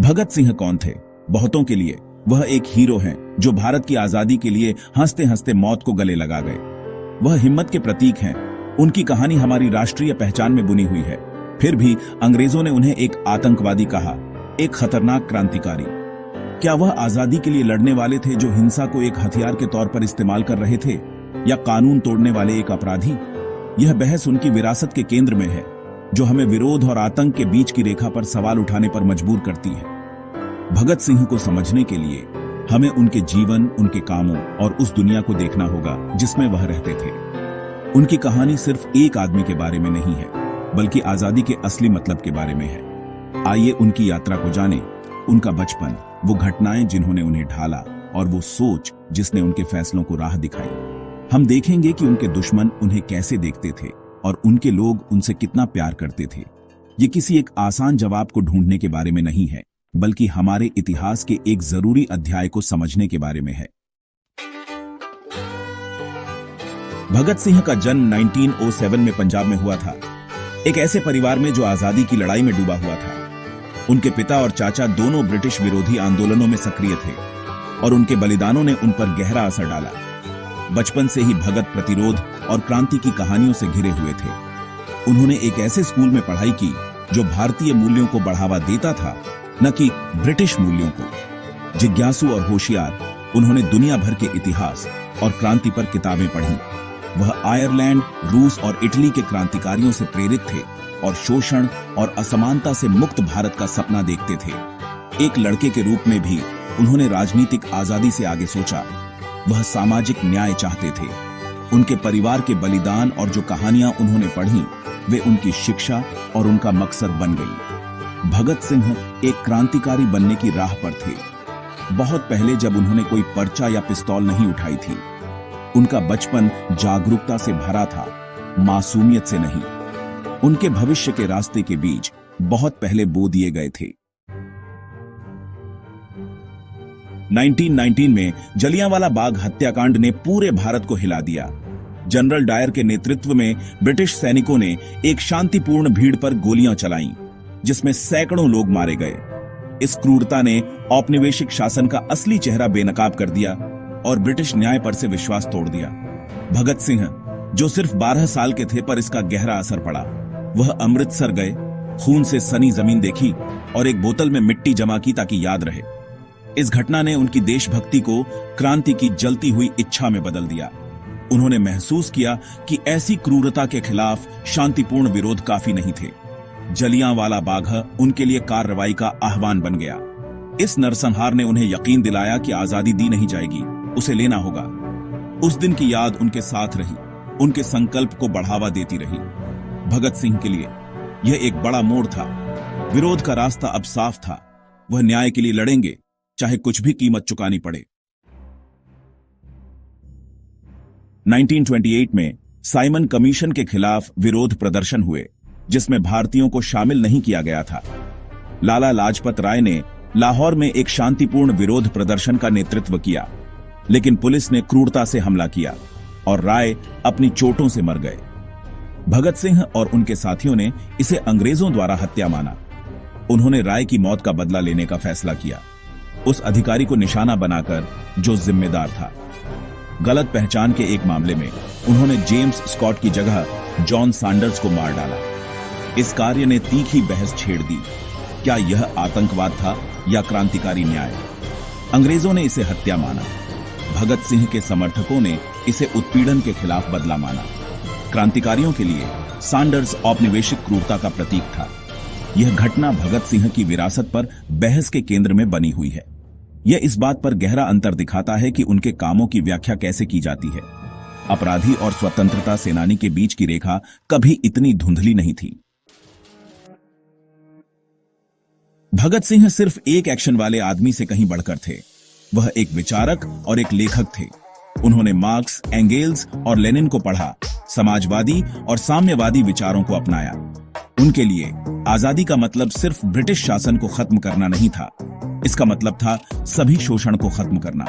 भगत सिंह कौन थे? बहुतों के लिए वह एक हीरो हैं जो भारत की आजादी के लिए हंसते हंसते मौत को गले लगा गए। वह हिम्मत के प्रतीक हैं। उनकी कहानी हमारी राष्ट्रीय पहचान में बुनी हुई है। फिर भी अंग्रेजों ने उन्हें एक आतंकवादी कहा, एक खतरनाक क्रांतिकारी। क्या वह आजादी के लिए लड़ने वाले थे जो हिंसा को एक हथियार के तौर पर इस्तेमाल कर रहे थे, या कानून तोड़ने वाले एक अपराधी? यह बहस उनकी विरासत के केंद्र में है, जो हमें विरोध और आतंक के बीच की रेखा पर सवाल उठाने पर मजबूर करती है। भगत सिंह को समझने के लिए हमें उनके जीवन, उनके कामों और उस दुनिया को देखना होगा जिसमें वह रहते थे। उनकी कहानी सिर्फ एक आदमी के बारे में नहीं है, बल्कि आजादी के असली मतलब के बारे में है। आइए उनकी यात्रा को जानें, उनका बचपन, वो घटनाएं जिन्होंने उन्हें ढाला, और वो सोच जिसने उनके फैसलों को राह दिखाई। हम देखेंगे कि उनके दुश्मन उन्हें कैसे देखते थे और उनके लोग उनसे कितना प्यार करते थे। ये किसी एक आसान जवाब को ढूंढने के बारे में नहीं है, बल्कि हमारे इतिहास के एक जरूरी अध्याय को समझने के बारे में है। भगत सिंह का जन्म 1907 में पंजाब में हुआ था, एक ऐसे परिवार में जो आजादी की लड़ाई में डूबा हुआ था। उनके पिता और चाचा दोनों ब्रिटिश विरोधी आंदोलनों में सक्रिय थे और उनके बलिदानों ने उन पर गहरा असर डाला। बचपन से ही भगत प्रतिरोध और क्रांति की कहानियों से घिरे हुए थे। उन्होंने एक ऐसे स्कूल में पढ़ाई की जो भारतीय मूल्यों को बढ़ावा देता था, न कि ब्रिटिश मूल्यों को। जिज्ञासु और होशियार, उन्होंने दुनिया भर के इतिहास और क्रांति पर किताबें पढ़ी। वह आयरलैंड, रूस और इटली के क्रांतिकारियों से प्रेरित थे और शोषण और असमानता से मुक्त भारत का सपना देखते थे। एक लड़के के रूप में भी उन्होंने राजनीतिक आजादी से आगे सोचा। वह सामाजिक न्याय चाहते थे। उनके परिवार के बलिदान और जो कहानियां उन्होंने पढ़ी, वे उनकी शिक्षा और उनका मकसद बन गई। भगत सिंह एक क्रांतिकारी बनने की राह पर थे, बहुत पहले, जब उन्होंने कोई पर्चा या पिस्तौल नहीं उठाई थी। उनका बचपन जागरूकता से भरा था, मासूमियत से नहीं। उनके भविष्य के रास्ते के बीज बहुत पहले बो दिए गए थे। 1919 में जलियांवाला बाग हत्याकांड ने पूरे भारत को हिला दिया। जनरल डायर के नेतृत्व में ब्रिटिश सैनिकों ने एक शांतिपूर्ण भीड़ पर गोलियां चलाईं, जिसमें सैकड़ों लोग मारे गए। इस क्रूरता ने औपनिवेशिक शासन का असली चेहरा बेनकाब कर दिया और ब्रिटिश न्याय पर से विश्वास तोड़ दिया। भगत सिंह, जो सिर्फ 12 साल के थे, पर इसका गहरा असर पड़ा। वह अमृतसर गए, खून से सनी जमीन देखी और एक बोतल में मिट्टी जमा की ताकि याद रहे। इस घटना ने उनकी देशभक्ति को क्रांति की जलती हुई इच्छा में बदल दिया। उन्होंने महसूस किया कि ऐसी क्रूरता के खिलाफ शांतिपूर्ण विरोध काफी नहीं थे। जलियांवाला बाग उनके लिए कार्रवाई का आह्वान बन गया। इस नरसंहार ने उन्हें यकीन दिलाया कि आजादी दी नहीं जाएगी, उसे लेना होगा। उस दिन की याद उनके साथ रही, उनके संकल्प को बढ़ावा देती रही। भगत सिंह के लिए यह एक बड़ा मोड़ था। विरोध का रास्ता अब साफ था। वह न्याय के लिए लड़ेंगे, चाहे कुछ भी कीमत चुकानी पड़े। 1928 में साइमन कमीशन के खिलाफ विरोध प्रदर्शन हुए, जिसमें भारतीयों को शामिल नहीं किया गया था। लाला लाजपत राय ने लाहौर में एक शांतिपूर्ण विरोध प्रदर्शन का नेतृत्व किया, लेकिन पुलिस ने क्रूरता से हमला किया और राय अपनी चोटों से मर गए। भगत सिंह और उनके साथियों ने इसे अंग्रेजों द्वारा हत्या माना। उन्होंने राय की मौत का बदला लेने का फैसला किया, उस अधिकारी को निशाना बनाकर जो जिम्मेदार था। गलत पहचान के एक मामले में उन्होंने जेम्स स्कॉट की जगह जॉन सैंडर्स को मार डाला। इस कार्य ने तीखी बहस छेड़ दी। क्या यह आतंकवाद था या क्रांतिकारी न्याय? अंग्रेजों ने इसे हत्या माना। भगत सिंह के समर्थकों ने इसे उत्पीड़न के खिलाफ बदला माना। क्रांतिकारियों के लिए सैंडर्स औपनिवेशिक क्रूरता का प्रतीक था। यह घटना भगत सिंह की विरासत पर बहस के केंद्र में बनी हुई है। यह इस बात पर गहरा अंतर दिखाता है कि उनके कामों की व्याख्या कैसे की जाती है। अपराधी और स्वतंत्रता सेनानी के बीच की रेखा कभी इतनी धुंधली नहीं थी। भगत सिंह सिर्फ एक एक्शन वाले आदमी से कहीं बढ़कर थे। वह एक विचारक और एक लेखक थे। उन्होंने मार्क्स, एंगेल्स और लेनिन को पढ़ा, समाजवादी और साम्यवादी विचारों को अपनाया। उनके लिए आजादी का मतलब सिर्फ ब्रिटिश शासन को खत्म करना नहीं था, इसका मतलब था सभी शोषण को खत्म करना।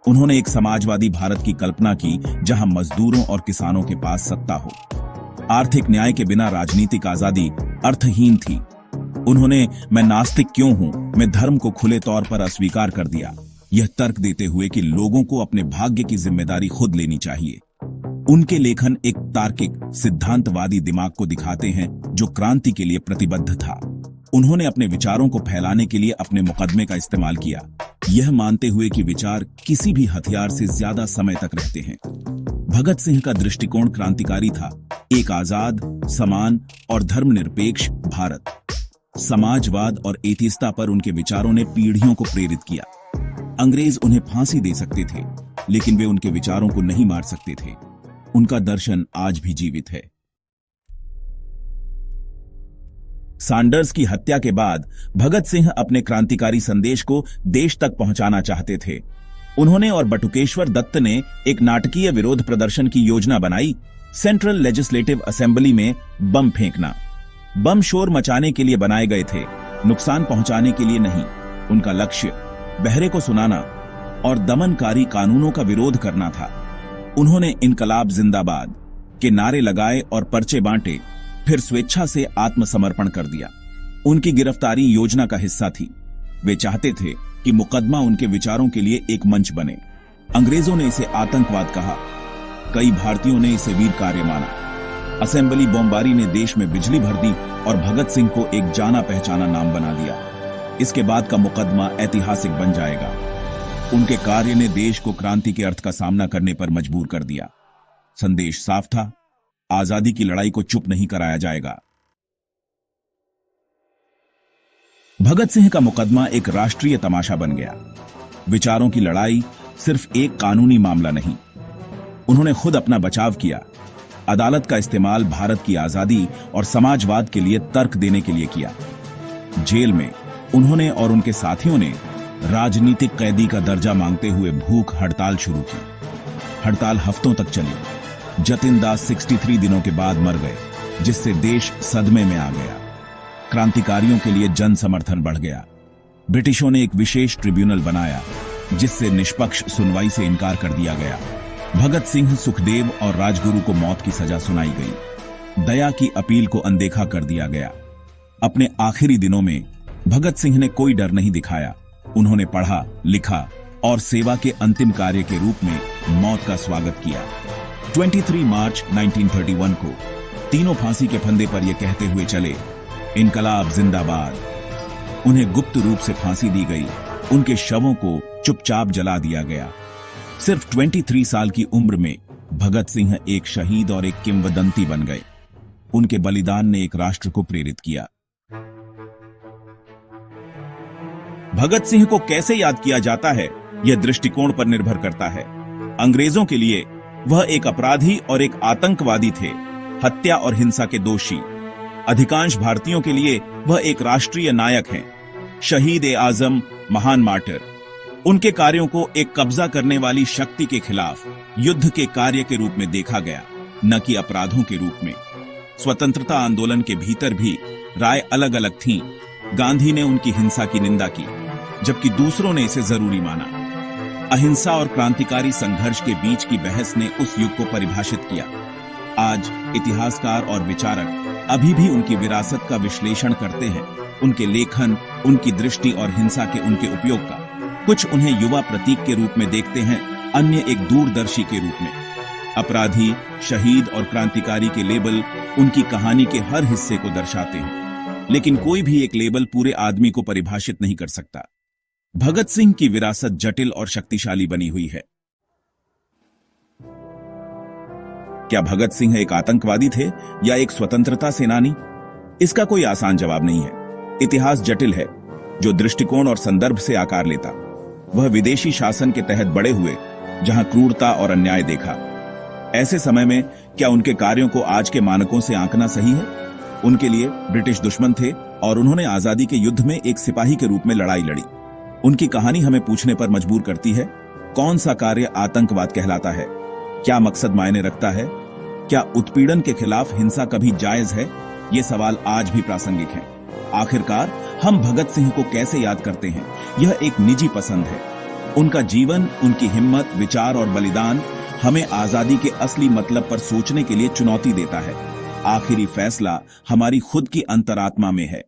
उन्होंने एक समाजवादी भारत की कल्पना की, जहां मजदूरों और किसानों के पास सत्ता हो। आर्थिक न्याय के बिना राजनीतिक आजादी अर्थहीन थी। उन्होंने मैं नास्तिक क्यों हूं, मैं धर्म को खुले तौर पर अस्वीकार कर दिया, यह तर्क देते हुए कि लोगों को अपने भाग्य की जिम्मेदारी खुद लेनी चाहिए। उनके लेखन एक तार्किक सिद्धांतवादी दिमाग को दिखाते हैं जो क्रांति के लिए प्रतिबद्ध था। उन्होंने अपने विचारों को फैलाने के लिए अपने मुकदमे का इस्तेमाल किया, यह मानते हुए कि विचार किसी भी हथियार से ज्यादा समय तक रहते हैं। भगत सिंह का दृष्टिकोण क्रांतिकारी था, एक आजाद, समान और धर्मनिरपेक्ष भारत। समाजवाद और एथिस्ता पर उनके विचारों ने पीढ़ियों को प्रेरित किया। अंग्रेज उन्हें फांसी दे सकते थे, लेकिन वे उनके विचारों को नहीं मार सकते थे। उनका दर्शन आज भी जीवित है। सैंडर्स की हत्या के बाद भगत सिंह अपने क्रांतिकारी संदेश को देश तक पहुंचाना चाहते थे। उन्होंने और बटुकेश्वर दत्त ने एक नाटकीय विरोध प्रदर्शन की योजना बनाई, सेंट्रल लेजिस्लेटिव असेंबली में बम फेंकना। बम शोर मचाने के लिए बनाए गए थे, नुकसान पहुंचाने के लिए नहीं। उनका लक्ष्य बहरे को सुनाना और दमनकारी कानूनों का विरोध करना था। उन्होंने इनकलाब जिंदाबाद के नारे लगाए और पर्चे बांटे, फिर स्वेच्छा से आत्मसमर्पण कर दिया। उनकी गिरफ्तारी योजना का हिस्सा थी। वे चाहते थे कि मुकदमा उनके विचारों के लिए एक मंच बने। अंग्रेजों ने इसे आतंकवाद कहा, कई भारतीयों ने इसे वीर कार्य माना। असेंबली बमबारी ने देश में बिजली भर दी और भगत सिंह को एक जाना पहचाना नाम बना दिया। इसके बाद का मुकदमा ऐतिहासिक बन जाएगा। उनके कार्य ने देश को क्रांति के अर्थ का सामना करने पर मजबूर कर दिया। संदेश साफ था, आजादी की लड़ाई को चुप नहीं कराया जाएगा। भगत सिंह का मुकदमा एक राष्ट्रीय तमाशा बन गया। विचारों की लड़ाई सिर्फ एक कानूनी मामला नहीं, उन्होंने खुद अपना बचाव किया। अदालत का इस्तेमाल भारत की आजादी और समाजवाद के लिए तर्क देने के लिए किया। जेल में उन्होंने और उनके साथियों ने राजनीतिक कैदी का दर्जा मांगते हुए भूख हड़ताल शुरू की। हड़ताल हफ्तों तक चली। जतिन दास 63 दिनों के बाद मर गए, जिससे देश सदमे में आ गया। क्रांतिकारियों के लिए जन समर्थन बढ़ गया। ब्रिटिशों ने एक विशेष ट्रिब्यूनल बनाया, जिससे निष्पक्ष सुनवाई से इनकार कर दिया गया। भगत सिंह, सुखदेव और राजगुरु को मौत की सजा सुनाई गई। दया की अपील को अनदेखा कर दिया गया। अपने आखिरी दिनों में भगत सिंह ने कोई डर नहीं दिखाया। उन्होंने पढ़ा, लिखा और सेवा के अंतिम कार्य के रूप में मौत का स्वागत किया। 23 मार्च 1931 को तीनों फांसी के फंदे पर यह कहते हुए चले, इनकलाब जिंदाबाद। उन्हें गुप्त रूप से फांसी दी गई। उनके शवों को चुपचाप जला दिया गया। सिर्फ 23 साल की उम्र में भगत सिंह एक शहीद और एक किंवदंती बन गए। उनके बलिदान ने एक राष्ट्र को प्रेरित किया। भगत सिंह को कैसे याद किया जाता है, यह दृष्टिकोण पर निर्भर करता है। अंग्रेजों के लिए वह एक अपराधी और एक आतंकवादी थे, हत्या और हिंसा के दोषी। अधिकांश भारतीयों के लिए वह एक राष्ट्रीय नायक हैं, शहीद-ए-आजम, महान मार्टर। उनके कार्यों को एक कब्जा करने वाली शक्ति के खिलाफ युद्ध के कार्य के रूप में देखा गया, न कि अपराधों के रूप में। स्वतंत्रता आंदोलन के भीतर भी राय अलग अलग थीं। गांधी ने उनकी हिंसा की निंदा की, जबकि दूसरों ने इसे जरूरी माना। अहिंसा और क्रांतिकारी संघर्ष के बीच की बहस ने उस युग को परिभाषित किया। आज इतिहासकार और विचारक अभी भी उनकी विरासत का विश्लेषण करते हैं, उनके लेखन, उनकी दृष्टि और हिंसा के उनके उपयोग का। कुछ उन्हें युवा प्रतीक के रूप में देखते हैं, अन्य एक दूरदर्शी के रूप में। अपराधी, शहीद और क्रांतिकारी के लेबल उनकी कहानी के हर हिस्से को दर्शाते हैं, लेकिन कोई भी एक लेबल पूरे आदमी को परिभाषित नहीं कर सकता। भगत सिंह की विरासत जटिल और शक्तिशाली बनी हुई है। क्या भगत सिंह एक आतंकवादी थे या एक स्वतंत्रता सेनानी? इसका कोई आसान जवाब नहीं है। इतिहास जटिल है, जो दृष्टिकोण और संदर्भ से आकार लेता। वह विदेशी शासन के तहत बड़े हुए, जहां क्रूरता और अन्याय देखा। ऐसे समय में क्या उनके कार्यों को आज के मानकों से आंकना सही है? उनके लिए ब्रिटिश दुश्मन थे और उन्होंने आजादी के युद्ध में एक सिपाही के रूप में लड़ाई लड़ी। उनकी कहानी हमें पूछने पर मजबूर करती है, कौन सा कार्य आतंकवाद कहलाता है? क्या मकसद मायने रखता है? क्या उत्पीड़न के खिलाफ हिंसा कभी जायज है? ये सवाल आज भी प्रासंगिक हैं। आखिरकार हम भगत सिंह को कैसे याद करते हैं, यह एक निजी पसंद है। उनका जीवन, उनकी हिम्मत, विचार और बलिदान हमें आजादी के असली मतलब पर सोचने के लिए चुनौती देता है। आखिरी फैसला हमारी खुद की अंतरात्मा में है।